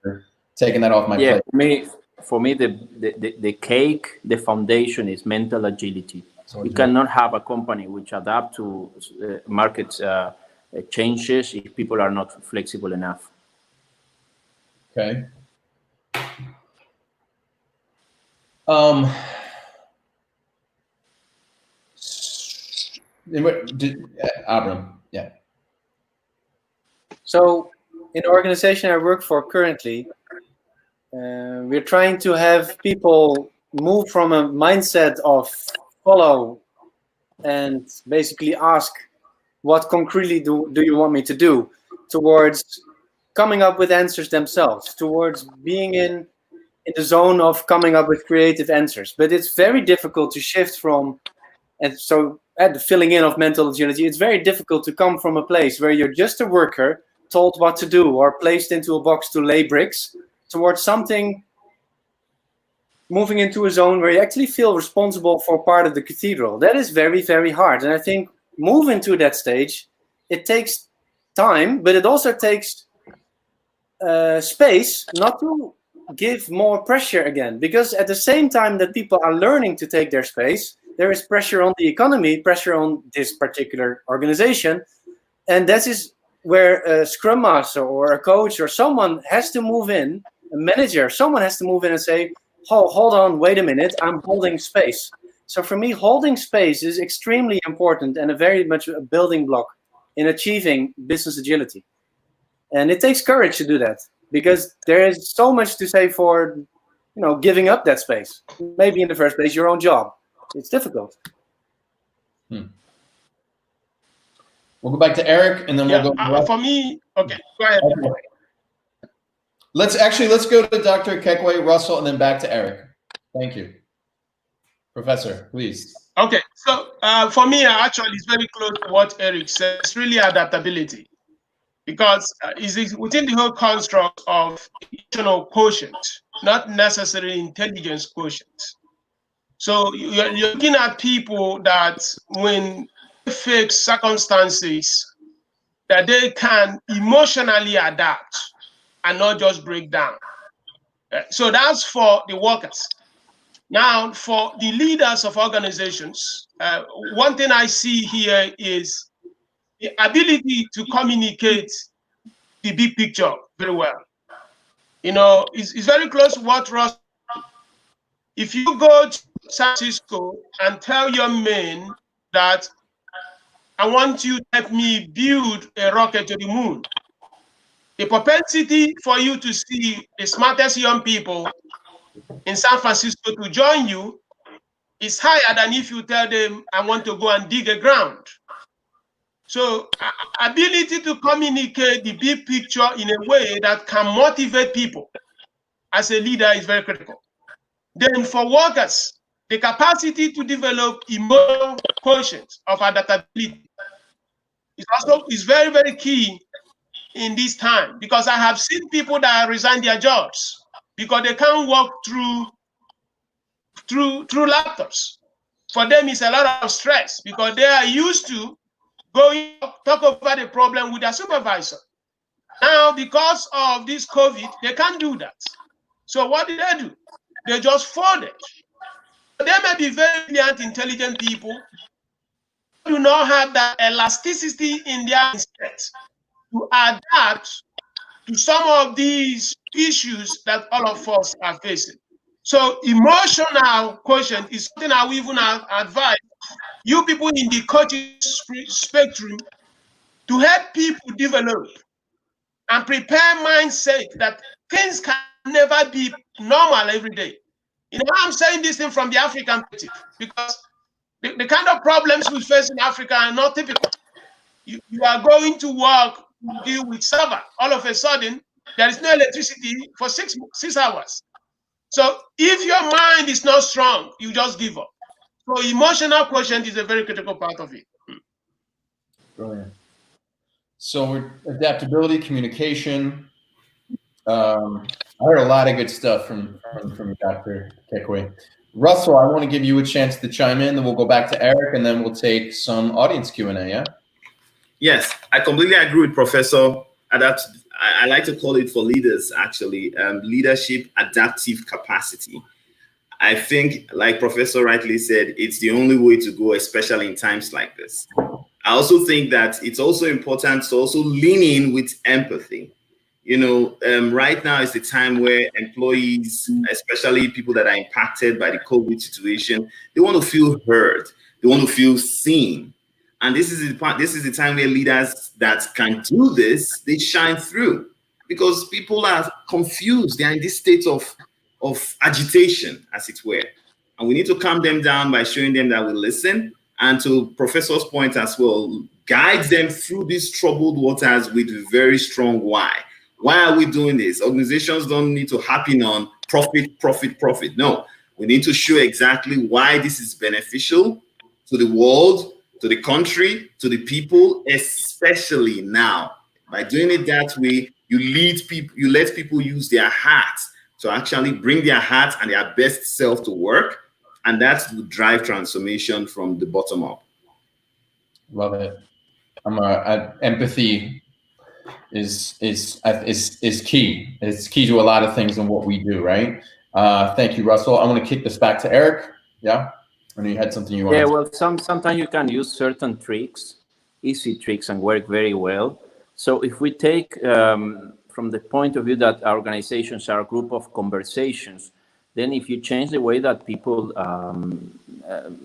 for taking that off my plate. For me, the cake, the foundation is mental agility. You cannot have a company which adapt to market changes if people are not flexible enough. Okay. Abram, yeah. So in the organization I work for currently, we're trying to have people move from a mindset of follow and basically ask, what concretely do you want me to do, towards coming up with answers themselves, towards being in the zone of coming up with creative answers. But it's very difficult to shift from, and so at the filling in of mental agility, it's very difficult to come from a place where you're just a worker told what to do or placed into a box to lay bricks, towards something moving into a zone where you actually feel responsible for part of the cathedral. That is very, very hard. And I think moving to that stage, it takes time, but it also takes space not to give more pressure again. Because at the same time that people are learning to take their space, there is pressure on the economy, pressure on this particular organization. And that is where a scrum master or a coach or someone has to move in, a manager, someone has to move in and say, oh, hold on, wait a minute, I'm holding space. So for me, holding space is extremely important and a very much a building block in achieving business agility. And it takes courage to do that, because there is so much to say for giving up that space. Maybe in the first place, your own job. It's difficult. We'll go back to Eric, and then we'll go. For me, okay, go ahead. Okay. Let's go to Dr. Kekwe, Russell, and then back to Eric. Thank you. Professor, please. Okay, so for me, actually, it's very close to what Eric said. It's really adaptability, because it's within the whole construct of emotional quotient, not necessarily intelligence quotient. So you're looking at people that when they face circumstances, that they can emotionally adapt and not just break down. So that's for the workers. Now, for the leaders of organizations, one thing I see here is the ability to communicate the big picture very well. It's very close to what Ross. If you go to San Francisco and tell your men that I want you to help me build a rocket to the moon, the propensity for you to see the smartest young people in San Francisco to join you is higher than if you tell them, I want to go and dig a ground. So ability to communicate the big picture in a way that can motivate people as a leader is very critical. Then for workers, the capacity to develop emotional quotient of adaptability is very, very key in this time, because I have seen people that resign their jobs because they can't work through laptops. For them, it's a lot of stress because they are used to going talk over the problem with their supervisor. Now, because of this COVID, they can't do that. So what did they do? They just folded. They may be very brilliant, intelligent people who do not have that elasticity in their mindset to adapt to some of these issues that all of us are facing. So emotional quotient is something I will even advise you people in the coaching spectrum to help people develop and prepare mindset that things can never be normal every day. I'm saying this thing from the African perspective because the kind of problems we face in Africa are not typical. You are going to work to deal with server. All of a sudden, there is no electricity for 6 hours. So if your mind is not strong, you just give up. So emotional quotient is a very critical part of it. Brilliant. So adaptability, communication. I heard a lot of good stuff from Dr. Kekwe. Russell, I want to give you a chance to chime in, then we'll go back to Eric, and then we'll take some audience Q&A, yeah? Yes, I completely agree with Professor. I like to call it for leaders, actually, leadership adaptive capacity. I think, like Professor rightly said, it's the only way to go, especially in times like this. I also think that it's also important to also lean in with empathy. Right now is the time where employees, especially people that are impacted by the COVID situation, they want to feel heard. They want to feel seen. And this is the time where leaders that can do this, they shine through, because people are confused. They are in this state of agitation, as it were. And we need to calm them down by showing them that we listen. And to Professor's point as well, guide them through these troubled waters with a very strong why. Why are we doing this? Organizations don't need to happen on profit, profit, profit. No, we need to show exactly why this is beneficial to the world, to the country, to the people, especially now. By doing it that way, you let people use their hearts to actually bring their hearts and their best self to work. And that's to drive transformation from the bottom up. Love it. Empathy is key. It's key to a lot of things in what we do, right? Thank you, Russell. I want to kick this back to Eric. Yeah, I know you had something you wanted. Yeah, well, sometimes you can use certain tricks, easy tricks, and work very well. So if we take from the point of view that our organizations are a group of conversations, then if you change the way that people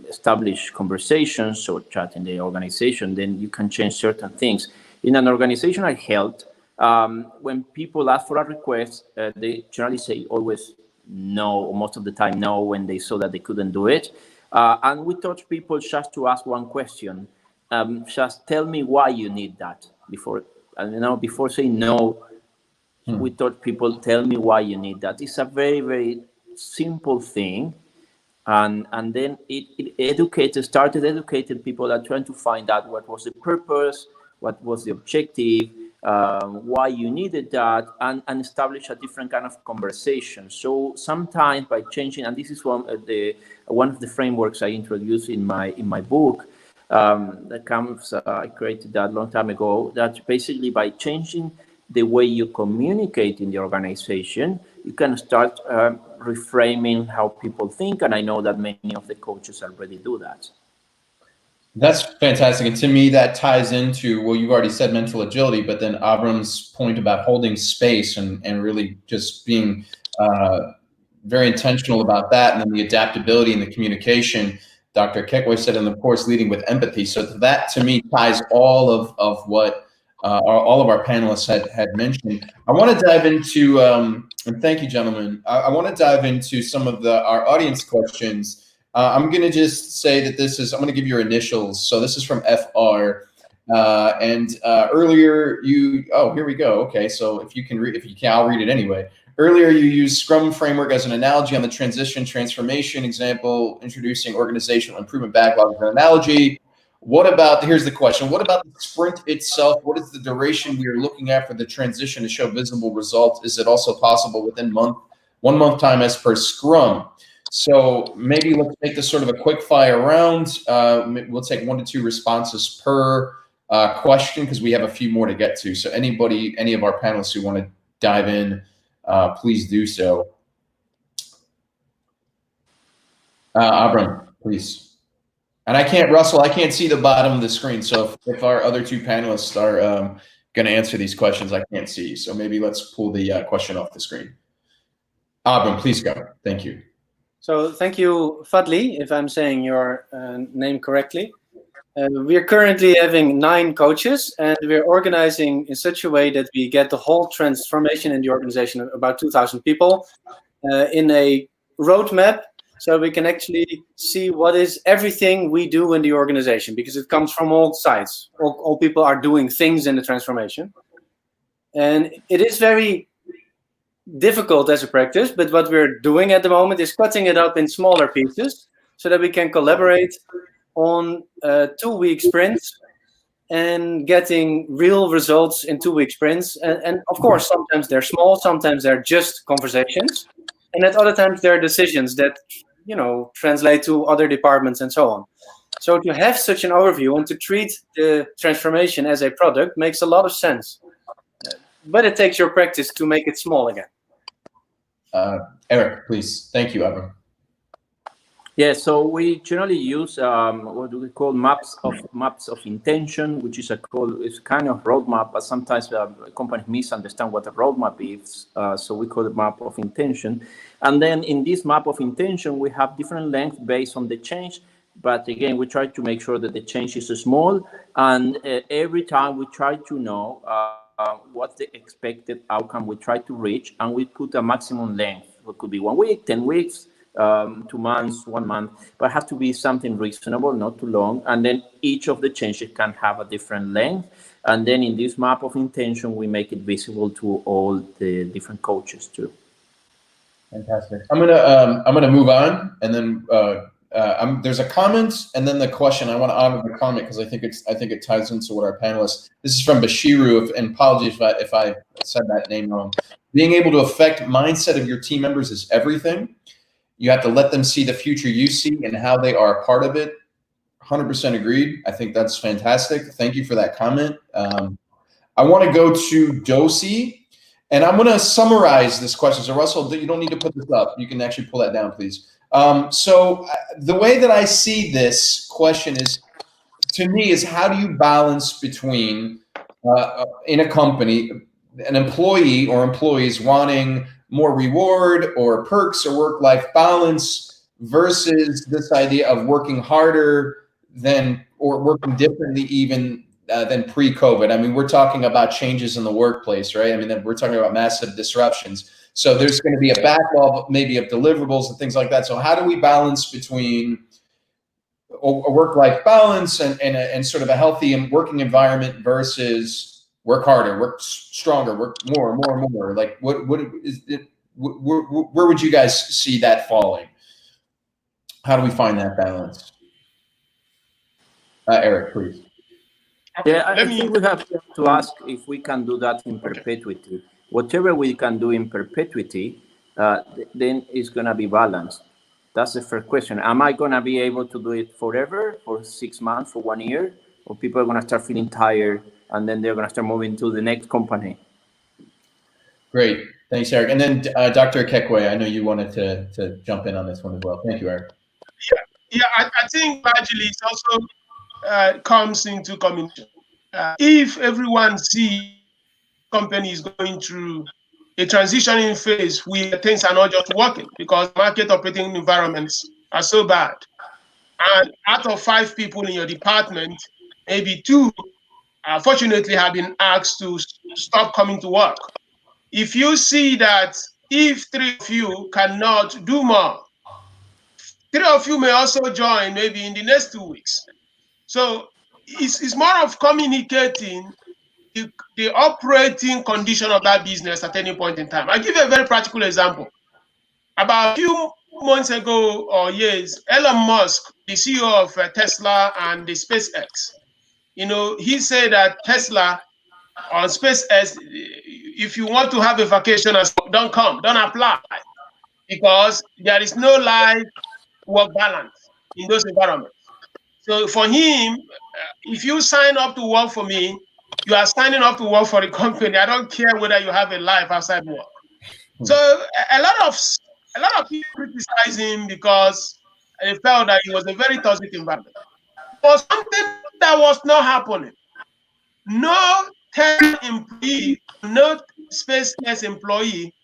establish conversations or chat in the organization, then you can change certain things. In an organization I held, when people ask for a request, they generally say always no, or most of the time no, when they saw that they couldn't do it. And we taught people just to ask one question. Just tell me why you need that before, before saying no. We taught people, tell me why you need that. It's a very, very simple thing. And then it started educating people that trying to find out what was the purpose, what was the objective, why you needed that, and establish a different kind of conversation. So sometimes by changing, and this is one of the frameworks I introduced in my book, that comes, I created that a long time ago, that basically by changing the way you communicate in the organization, you can start reframing how people think. And I know that many of the coaches already do that. That's fantastic. And to me, that ties into, well, you've already said mental agility, but then Abram's point about holding space and really just being very intentional about that. And then the adaptability and the communication. Dr. Kekwe said in the course, leading with empathy. So that to me ties all of what all of our panelists had mentioned. I want to dive into, and thank you, gentlemen. I want to dive into some of our audience questions. I'm going to just say that I'm going to give your initials. So this is from FR. Earlier here we go. Okay. So if you can, I'll read it anyway. Earlier, you used Scrum framework as an analogy on the transition transformation example, introducing organizational improvement backlog as an analogy. Here's the question. What about the sprint itself? What is the duration we are looking at for the transition to show visible results? Is it also possible within 1 month time as per Scrum? So maybe let's make this sort of a quick fire round. We'll take 1 to 2 responses per question because we have a few more to get to. So any of our panelists who want to dive in, please do so. Abram, please. And Russell, I can't see the bottom of the screen. So if our other 2 panelists are going to answer these questions, I can't see. So maybe let's pull the question off the screen. Abram, please go. Thank you. So thank you, Fadli, if I'm saying your name correctly. We're currently having 9 coaches, and we're organizing in such a way that we get the whole transformation in the organization of about 2,000 people in a roadmap, so we can actually see what is everything we do in the organization, because it comes from all sides. All people are doing things in the transformation. And it is very difficult as a practice, but what we're doing at the moment is cutting it up in smaller pieces so that we can collaborate on 2-week sprints and getting real results in 2-week sprints. And of course, sometimes they're small, sometimes they're just conversations, and at other times there are decisions that, translate to other departments and so on. So to have such an overview and to treat the transformation as a product makes a lot of sense. But it takes your practice to make it small again. Eric, please. Thank you, Abram. Yeah, so we generally use what do we call maps of intention, which is it's kind of roadmap, but sometimes companies misunderstand what a roadmap is. So we call it map of intention. And then in this map of intention, we have different lengths based on the change. But again, we try to make sure that the change is small. And every time we try to know what's the expected outcome we try to reach, and we put a maximum length. It could be 1 week, 10 weeks, 2 months, 1 month, but it has to be something reasonable, not too long. And then each of the changes can have a different length. And then in this map of intention, we make it visible to all the different coaches too. Fantastic. I'm gonna move on, and then there's a comment, and then the question. I want to honor the comment because I think it ties into what our panelists. This is from Bashiru, and apologies if I said that name wrong. Being able to affect mindset of your team members is everything. You have to let them see the future you see and how they are a part of it. 100% agreed. I think that's fantastic. Thank you for that comment. I want to go to Dosi, and I'm going to summarize this question. So Russell, you don't need to put this up. You can actually pull that down, please. So the way that I see this question to me, is how do you balance between in a company, an employee or employees wanting more reward or perks or work-life balance versus this idea of working harder or working differently even than pre-COVID. I mean, we're talking about changes in the workplace, right? I mean, we're talking about massive disruptions. So there's going to be a backlog maybe of deliverables and things like that. So how do we balance between a work-life balance and sort of a healthy working environment versus work harder, work stronger, work more? Like what is it? Where would you guys see that falling? How do we find that balance? Eric, please. Yeah, I think we have to ask if we can do that in perpetuity. Whatever we can do in perpetuity, then it's going to be balanced. That's the first question. Am I going to be able to do it forever, for 6 months, for 1 year? Or people are going to start feeling tired and then they're going to start moving to the next company? Great. Thanks, Eric. And then Dr. Kekwe, I know you wanted to jump in on this one as well. Thank you, Eric. Yeah, I think largely it also comes into communication. If everyone sees company is going through a transitioning phase where things are not just working because market operating environments are so bad, and out of 5 people in your department, maybe 2 fortunately have been asked to stop coming to work. If you see that if 3 of you cannot do more, 3 of you may also join maybe in the next 2 weeks. So it's more of communicating the operating condition of that business at any point in time. I'll give you a very practical example. About a few months ago or years, Elon Musk, the CEO of Tesla and the SpaceX, he said that Tesla on SpaceX, if you want to have a vacation, don't apply, because there is no life work balance in those environments. So for him, if you sign up to work for me, you are signing up to work for the company. I don't care whether you have a life outside work. So a lot of people criticize him because they felt that it was a very toxic environment. For something that was not happening, no Tesla employee, no SpaceX employee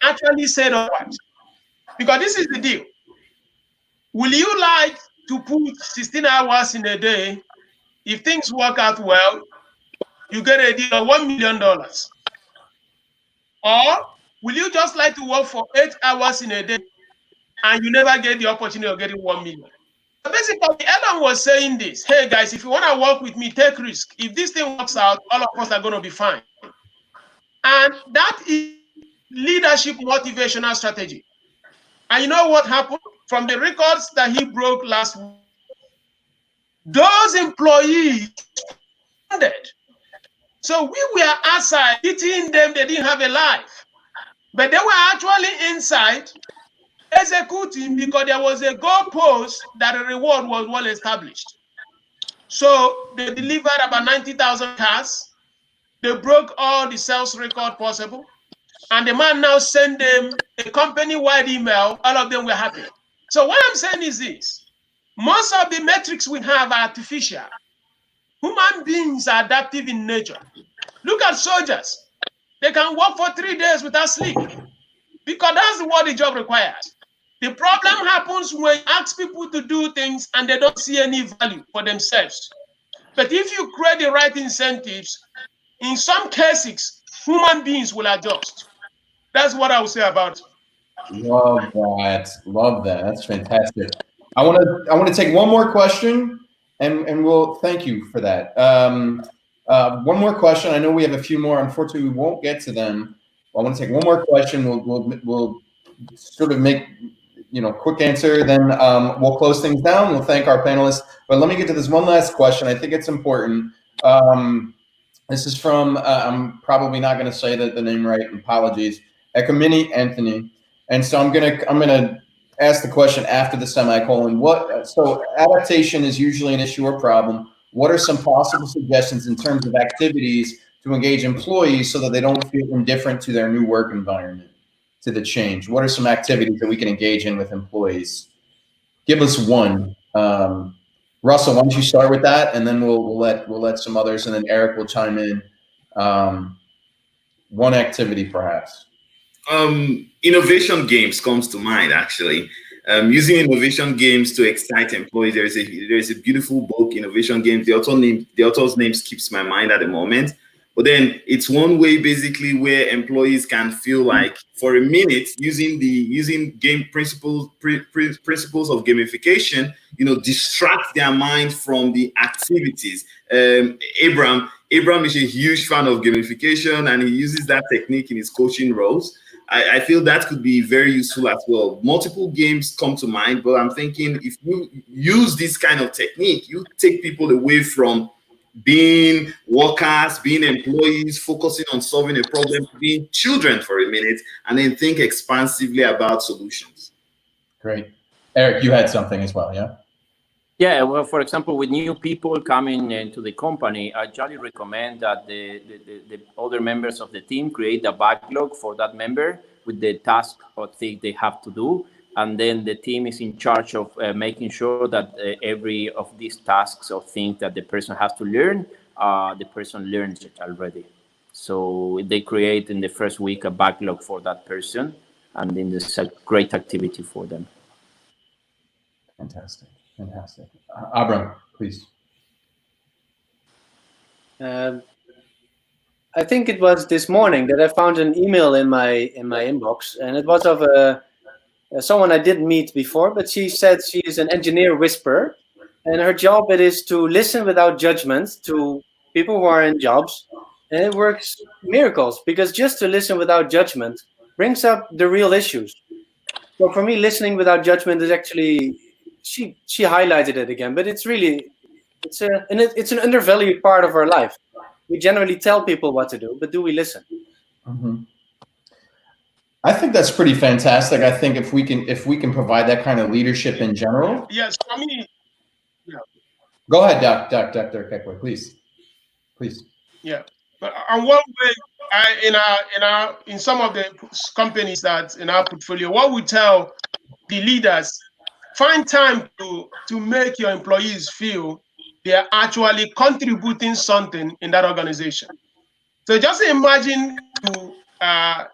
actually said otherwise. Because this is the deal. Will you like to put 16 hours in a day? If things work out well, you get a deal of $1 million. Or will you just like to work for 8 hours in a day and you never get the opportunity of getting 1 million? So basically, Elon was saying this: hey guys, if you want to work with me, take risk. If this thing works out, all of us are going to be fine. And that is leadership motivational strategy. And you know what happened? From the records that he broke last week, those employees responded. So we were outside eating them, they didn't have a life. But they were actually inside executing because there was a goalpost that the reward was well established. So they delivered about 90,000 cars. They broke all the sales record possible. And the man now sent them a company-wide email. All of them were happy. So what I'm saying is this: most of the metrics we have are artificial. Human beings are adaptive in nature. Look at soldiers. They can work for 3 days without sleep because that's what the job requires. The problem happens when you ask people to do things and they don't see any value for themselves. But if you create the right incentives, in some cases, human beings will adjust. That's what I would say about it. Love that. Love that. That's fantastic. I want to take one more question, and we'll thank you for that. One more question. I know we have a few more. Unfortunately, we won't get to them. I want to take one more question. We'll sort of make quick answer. Then we'll close things down. We'll thank our panelists. But let me get to this one last question. I think it's important. This is from I'm probably not going to say the name right. Apologies. Ekamini Anthony. And so I'm gonna ask the question after the semicolon. So adaptation is usually an issue or problem. What are some possible suggestions in terms of activities to engage employees so that they don't feel indifferent to their new work environment, to the change? What are some activities that we can engage in with employees? Give us one. Russell, why don't you start with that, and then we'll let some others, and then Eric will chime in. One activity, perhaps. Innovation games comes to mind, actually. Using innovation games to excite employees. There's a beautiful book, Innovation Games. The author's name skips my mind at the moment, But then it's one way basically where employees can feel like for a minute using game principles of gamification, distract their mind from the activities. Abraham is a huge fan of gamification, and he uses that technique in his coaching roles. I feel that could be very useful as well. Multiple games come to mind, but I'm thinking if you use this kind of technique, you take people away from being workers, being employees, focusing on solving a problem, being children for a minute, and then think expansively about solutions. Great. Eric, you had something as well, yeah? Yeah, well, for example, with new people coming into the company, I generally recommend that the other members of the team create a backlog for that member with the task or thing they have to do. And then the team is in charge of making sure that every of these tasks or things that the person has to learn, the person learns it already. So they create in the first week a backlog for that person, and then it's a great activity for them. Fantastic. Abram, please. I think it was this morning that I found an email in my inbox, and it was of someone I didn't meet before, but she said she is an engineer whisperer, and her job it is to listen without judgment to people who are in jobs, and it works miracles because just to listen without judgment brings up the real issues. So for me, listening without judgment is actually she highlighted it again, but it's an undervalued part of our life. We generally tell people what to do, but do we listen? Mm-hmm. I think that's pretty fantastic. I think if we can provide that kind of leadership in general. Yes, for me. Yeah. Go ahead, Dr. Kekwe, please. Yeah, and one way in some of the companies that in our portfolio, what we tell the leaders, find time to make your employees feel they are actually contributing something in that organization. So just imagine a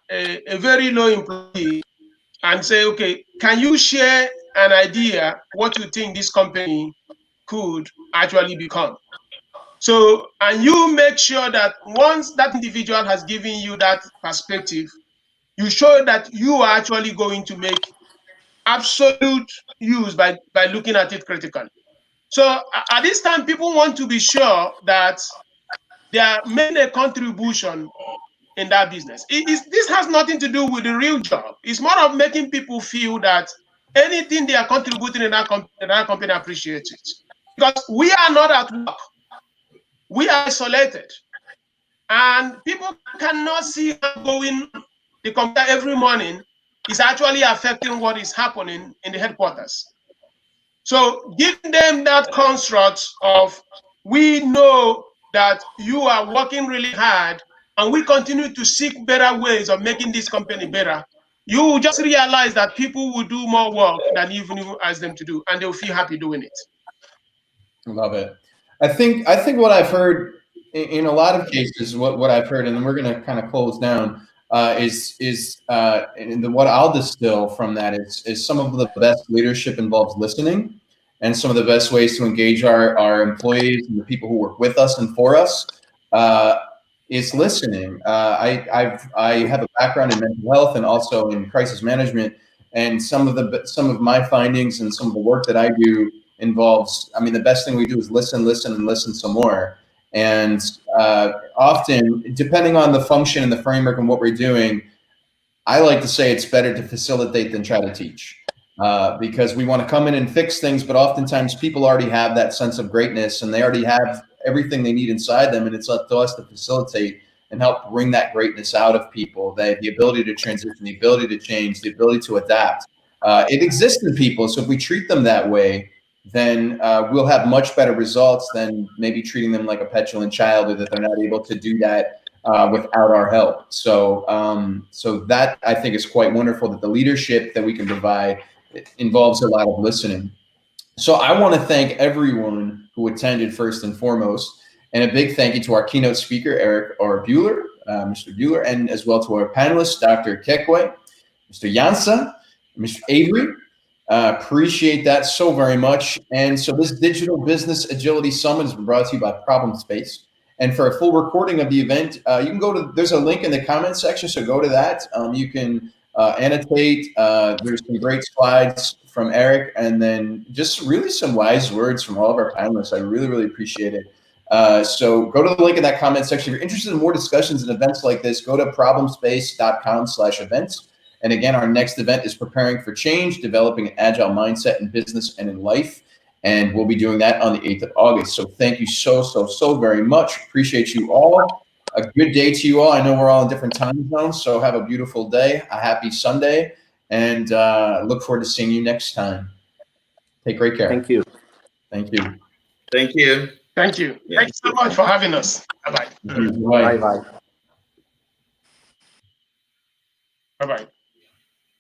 very low employee and say, okay, can you share an idea what you think this company could actually become? So, and you make sure that once that individual has given you that perspective, you show that you are actually going to make absolute use by looking at it critically. So at this time, people want to be sure that they are making a contribution in that business. This has nothing to do with the real job. It's more of making people feel that anything they are contributing in that company appreciates it. Because we are not at work. We are isolated. And people cannot see going the computer every morning is actually affecting what is happening in the headquarters. So giving them that construct of, we know that you are working really hard and we continue to seek better ways of making this company better, you will just realize that people will do more work than even you ask them to do, and they'll feel happy doing it. Love it. I think what I've heard in a lot of cases, what I've heard, and then we're going to kind of close down, and what I'll distill from that is some of the best leadership involves listening, and some of the best ways to engage our employees and the people who work with us and for us is listening. I have a background in mental health and also in crisis management, and some of my findings and some of the work that I do involves, the best thing we do is listen and listen some more. And often, depending on the function and the framework and what we're doing, I like to say it's better to facilitate than try to teach, because we want to come in and fix things, but oftentimes people already have that sense of greatness and they already have everything they need inside them, and it's up to us to facilitate and help bring that greatness out of people. The ability to transition, the ability to change, the ability to adapt. It exists in people, so if we treat them that way, then we'll have much better results than maybe treating them like a petulant child, or that they're not able to do that without our help. So that I think is quite wonderful, that the leadership that we can provide involves a lot of listening. So I want to thank everyone who attended first and foremost, and a big thank you to our keynote speaker, Mr. Bueller, and as well to our panelists, Dr. Kekwe, Mr. Jansa, Mr. Avery. Appreciate that so very much. And so this Digital Business Agility Summit has been brought to you by Problem Space. And for a full recording of the event, you can go to, there's a link in the comment section, so go to that. You can annotate. There's some great slides from Eric, and then just really some wise words from all of our panelists. I really, really appreciate it. So go to the link in that comment section. If you're interested in more discussions and events like this, go to problemspace.com/events. And again, our next event is Preparing for Change, Developing an Agile Mindset in Business and in Life. And we'll be doing that on the 8th of August. So thank you so very much. Appreciate you all. A good day to you all. I know we're all in different time zones, so have a beautiful day, a happy Sunday, and look forward to seeing you next time. Take great care. Thank you. Thank you. Thank you. Thank you. Yeah. Thanks so much for having us. Bye-bye. Bye. Bye-bye. Bye-bye.